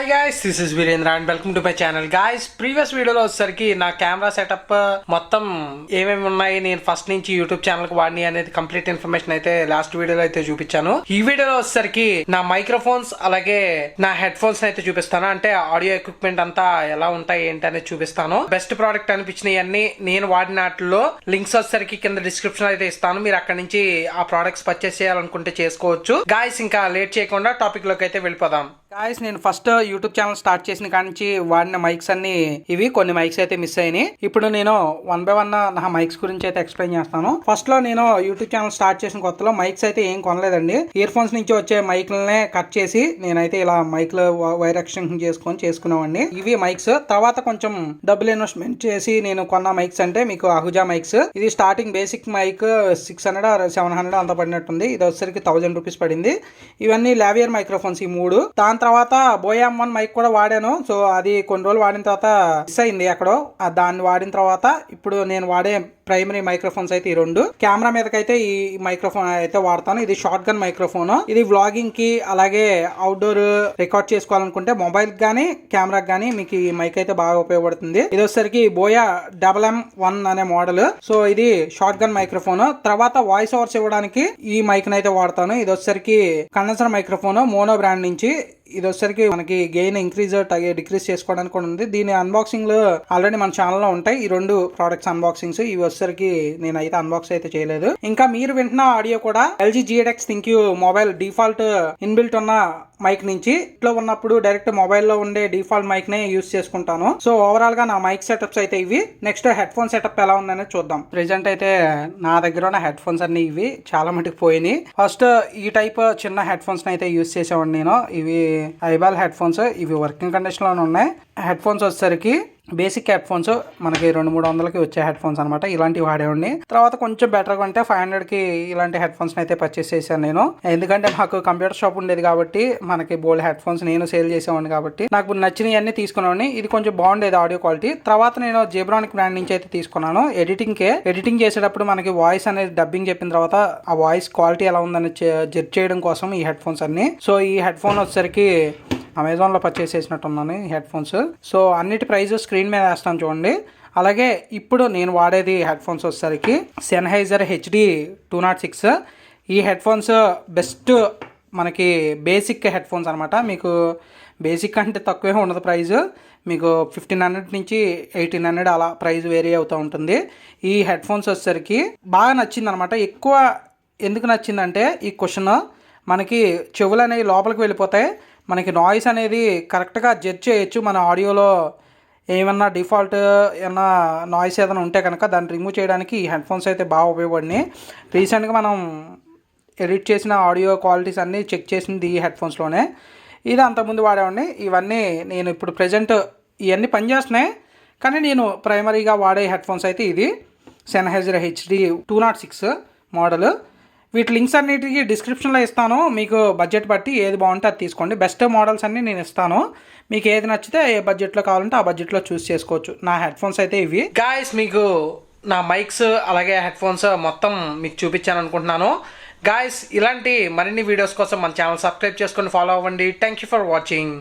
Hi guys, this is Virendra and welcome to my channel. Guys, previous వీడియోలో వచ్చేసరికి నా camera setup మొత్తం ఏమేమి ఉన్నాయి, నేను ఫస్ట్ నుంచి యూట్యూబ్ ఛానల్ కి వాడిని అనేది కంప్లీట్ ఇన్ఫర్మేషన్ అయితే లాస్ట్ వీడియోలో అయితే చూపించాను. ఈ వీడియోలో వచ్చేసరికి నా మైక్రోఫోన్స్ అలాగే నా హెడ్ ఫోన్స్ అయితే చూపిస్తాను. అంటే ఆడియో ఎక్విప్మెంట్ అంతా ఎలా ఉంటాయి ఏంటి అనేది చూపిస్తాను. బెస్ట్ ప్రోడక్ట్ అనిపించినవన్నీ నేను వాడిన వాటిలో లింక్స్ వచ్చేసరికి కింద డిస్క్రిప్షన్ అయితే ఇస్తాను. మీరు అక్కడ నుంచి ఆ ప్రోడక్ట్స్ పర్చేస్ చేయాలనుకుంటే చేసుకోవచ్చు. గాయ్స్, ఇంకా లేట్ చేయకుండా టాపిక్ లోకి అయితే వెళ్ళిపోదాం. గాయస్, నేను ఫస్ట్ యూట్యూబ్ ఛానల్ స్టార్ట్ చేసిన కాడి నుంచి వాడిన మైక్స్ అన్ని ఇవి. కొన్ని మైక్స్ అయితే మిస్ అయినాయి. ఇప్పుడు నేను వన్ బై వన్ నా మైక్స్ గురించి అయితే ఎక్స్ప్లెయిన్ చేస్తాను. ఫస్ట్ లో నేను యూట్యూబ్ ఛానల్ స్టార్ట్ చేసిన కొత్తలో మైక్స్ అయితే ఏం కొనలేదండి. ఇయర్ ఫోన్స్ నుంచి వచ్చే మైక్లనే కట్ చేసి నేనైతే ఇలా మైక్లు వైర్ ఎక్స్టెన్షన్ చేసుకునేవాడిని. ఇవి మైక్స్. తర్వాత కొంచెం డబ్బులు ఇన్వెస్ట్మెంట్ చేసి నేను కొన్న మైక్స్ అంటే మీకు అహుజా మైక్స్. ఇది స్టార్టింగ్ బేసిక్ మైక్ 600 or 700 అంత పడినట్టుంది. ఇది వచ్చేసరికి 1000 రూపీస్ పడింది. ఇవన్నీ లావియర్ మైక్రోఫోన్స్ ఈ మూడు. దాని తర్వాత బోయా M1 మైక్ కూడా వాడాను. సో అది కొన్ని రోజులు వాడిన తర్వాత మిస్ అయింది ఎక్కడో. దాన్ని వాడిన తర్వాత ఇప్పుడు నేను వాడే ప్రైమరీ మైక్రోఫోన్స్ అయితే ఈ రెండు. కెమెరా మీదకైతే ఈ మైక్రోఫోన్ అయితే వాడతాను. ఇది షార్ట్ గన్ మైక్రోఫోన్. ఇది వ్లాగింగ్ కి అలాగే అవుట్డోర్ రికార్డ్ చేసుకోవాలనుకుంటే మొబైల్ గానీ కెమెరాకి గానీ మీకు ఈ మైక్ అయితే బాగా ఉపయోగపడుతుంది. ఇది వచ్చేసరికి బోయా M1 అనే మోడల్. సో ఇది షార్ట్ గన్ మైక్రోఫోన్. తర్వాత వాయిస్ ఓవర్స్ ఇవ్వడానికి ఈ మైక్ అయితే వాడతాను. ఇది వచ్చేసరికి కండెన్సర్ మైక్రోఫోన్ మోనో బ్రాండ్ నుంచి. ఇది వచ్చేసరికి మనకి గెయిన్ ఇంక్రీజ్ డిక్రీజ్ చేసుకోవడానికి కూడా ఉంది. దీని అన్బాక్సింగ్ ఆల్రెడీ మన ఛానల్లో ఉంటాయి. ఈ రెండు ప్రోడక్ట్స్ అన్బాక్సింగ్స్. ఇవి వచ్చేసరికి నేనైతే అన్బాక్స్ అయితే చేయలేదు. ఇంకా మీరు వింటున్న ఆడియో కూడా LG GX ThinQ mobile default inbuilt ఉన్న మైక్ నుంచి. ఇట్లో ఉన్నప్పుడు డైరెక్ట్ మొబైల్లో ఉండే డిఫాల్ట్ మైక్ నే యూస్ చేసుకుంటాను. సో ఓవరాల్ గా నా మైక్ సెటప్స్ అయితే ఇవి. నెక్స్ట్ హెడ్ ఫోన్ సెటప్ ఎలా ఉందనేది చూద్దాం. ప్రెజెంట్ అయితే నా దగ్గర ఉన్న హెడ్ ఫోన్స్ అన్ని ఇవి. చాలా మటుకు పోయినాయి. ఫస్ట్ ఈ టైప్ చిన్న హెడ్ ఫోన్స్ అయితే యూస్ చేసేవాడిని నేను. ఇవి ఐబాల్ హెడ్ ఫోన్స్. ఇవి వర్కింగ్ కండిషన్ లోనే ఉన్నాయి. హెడ్ ఫోన్స్ వచ్చేసరికి బేసిక్ హెడ్ ఫోన్స్ మనకి 200-300కి వచ్చే హెడ్ ఫోన్స్ అనమాట. ఇలాంటివి వాడేవాడిని. తర్వాత కొంచెం బెటర్గా ఉంటే 500కి ఇలాంటి హెడ్ ఫోన్స్ అయితే పర్చేస్ చేశాను నేను. ఎందుకంటే మాకు కంప్యూటర్ షాప్ ఉండేది కాబట్టి మనకి బోల్డ్ హెడ్ ఫోన్స్ నేను సేల్ చేసేవాడిని కాబట్టి నాకు నచ్చినవన్నీ తీసుకునేవాడిని. ఇది కొంచెం బాగుండేది ఆడియో క్వాలిటీ. తర్వాత నేను జెబ్రానిక్ బ్రాండ్ నుంచి అయితే తీసుకున్నాను. ఎడిటింగ్ చేసేటప్పుడు మనకి వాయిస్ అనేది డబ్బింగ్ చెప్పిన తర్వాత ఆ వాయిస్ క్వాలిటీ ఎలా ఉందని జడ్జ్ చేయడం కోసం ఈ హెడ్ ఫోన్స్ అన్ని. సో ఈ హెడ్ ఫోన్ వచ్చేసరికి అమెజాన్లో పర్చేస్ చేసినట్టున్నాను ఈ హెడ్ ఫోన్స్. సో అన్నిటి ప్రైస్ స్క్రీన్ మీద వేస్తాను చూడండి. అలాగే ఇప్పుడు నేను వాడేది హెడ్ ఫోన్స్ వచ్చేసరికి సెన్హైజర్ HD 206. ఈ హెడ్ ఫోన్స్ బెస్ట్ మనకి బేసిక్ హెడ్ ఫోన్స్ అనమాట. మీకు బేసిక్ అంటే తక్కువే ఉండదు ప్రైస్. మీకు 1500 నుంచి 1800 అలా ప్రైస్ వేరీ అవుతూ ఉంటుంది. ఈ హెడ్ ఫోన్స్ వచ్చేసరికి బాగా నచ్చింది అనమాట. ఎక్కువ ఎందుకు నచ్చిందంటే ఈ క్వశ్చన్ మనకి చెవులు అనేవి లోపలికి వెళ్ళిపోతాయి. మనకి నాయిస్ అనేది కరెక్ట్గా జడ్జ్ చేయొచ్చు. మన ఆడియోలో ఏమన్నా డిఫాల్ట్ ఏమన్నా నాయిస్ ఏదైనా ఉంటే కనుక దాన్ని రిమూవ్ చేయడానికి ఈ హెడ్ ఫోన్స్ అయితే బాగా ఉపయోగపడినాయి. రీసెంట్గా మనం ఎడిట్ చేసిన ఆడియో క్వాలిటీస్ అన్నీ చెక్ చేసింది ఈ హెడ్ ఫోన్స్లోనే. ఇది అంతకుముందు వాడేవాడిని. ఇవన్నీ నేను ఇప్పుడు ప్రజెంట్ ఇవన్నీ పనిచేస్తున్నాయి. కానీ నేను ప్రైమరీగా వాడే హెడ్ ఫోన్స్ అయితే ఇది సెన్హైజర్ HD 206 మోడల్. వీటి లింక్స్ అన్నిటికీ డిస్క్రిప్షన్లో ఇస్తాను. మీకు బడ్జెట్ బట్టి ఏది బాగుంటే అది తీసుకోండి. బెస్ట్ మోడల్స్ అన్నీ నేను ఇస్తాను. మీకు ఏది నచ్చితే ఏ బడ్జెట్లో కావాలంటే ఆ బడ్జెట్లో చూస్ చేసుకోవచ్చు. నా హెడ్ ఫోన్స్ అయితే ఇవి. గాయస్, మీకు నా మైక్స్ అలాగే హెడ్ ఫోన్స్ మొత్తం మీకు చూపించాను అనుకుంటున్నాను. గాయస్, ఇలాంటి మరిన్ని వీడియోస్ కోసం మన ఛానల్ సబ్స్క్రైబ్ చేసుకొని ఫాలో అవ్వండి. Thank you for watching.